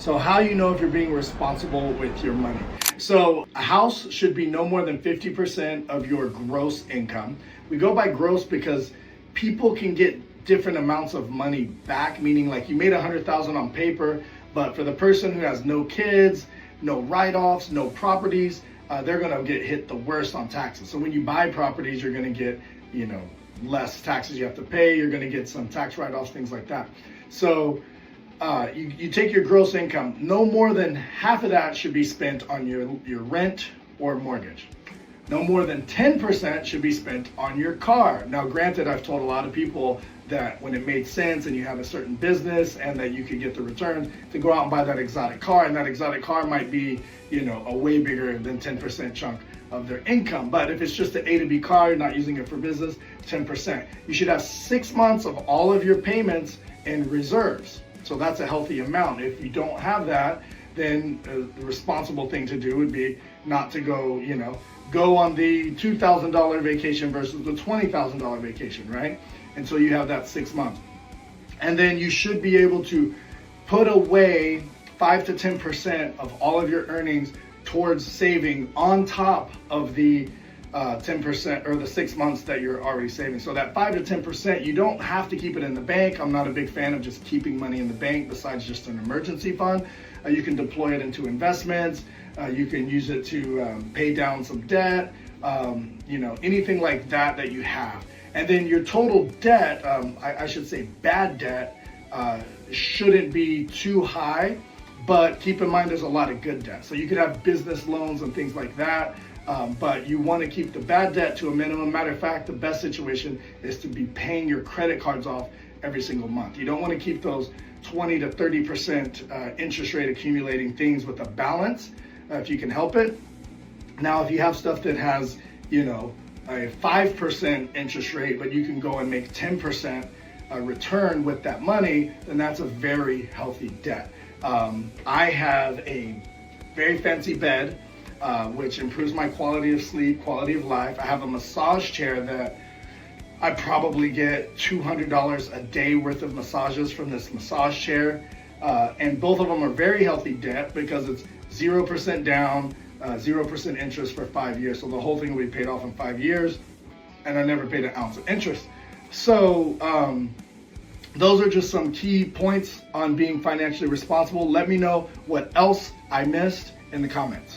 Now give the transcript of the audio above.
So how you know if you're being responsible with your money? So a house should be no more than 50% of your gross income. We go by gross because people can get different amounts of money back, meaning like you made 100,000 on paper, but for the person who has no kids, no write-offs, no properties, they're gonna get hit the worst on taxes. So when you buy properties, you're gonna get, less taxes you have to pay. You're gonna get some tax write-offs, things like that. So you take your gross income, no more than half of that should be spent on your rent or mortgage. No more than 10% should be spent on your car. Now, granted, I've told a lot of people that when it made sense and you have a certain business and that you could get the return to go out and buy that exotic car, and that exotic car might be, a way bigger than 10% chunk of their income. But if it's just an A to B car, you're not using it for business, 10%. You should have 6 months of all of your payments in reserves. So that's a healthy amount. If you don't have that, then the responsible thing to do would be not to go on the $2,000 vacation versus the $20,000 vacation, right? Until you have that 6 months. And then you should be able to put away 5 to 10% of all of your earnings towards saving on top of the 10% or the 6 months that you're already saving. So that 5 to 10%, you don't have to keep it in the bank. I'm not a big fan of just keeping money in the bank besides just an emergency fund. You can deploy it into investments. You can use it to pay down some debt, anything like that you have. And then your total debt, I should say bad debt, shouldn't be too high, but keep in mind there's a lot of good debt. So you could have business loans and things like that. But you want to keep the bad debt to a minimum. Matter of fact, the best situation is to be paying your credit cards off every single month. You don't want to keep those 20 to 30% interest rate accumulating things with a balance if you can help it. Now, if you have stuff that has, a 5% interest rate, but you can go and make 10% return with that money, then that's a very healthy debt. I have a very fancy bed, which improves my quality of sleep, quality of life. I have a massage chair that I probably get $200 a day worth of massages from this massage chair. And both of them are very healthy debt because it's 0% down, 0% interest for 5 years. So the whole thing will be paid off in 5 years, and I never paid an ounce of interest. So those are just some key points on being financially responsible. Let me know what else I missed in the comments.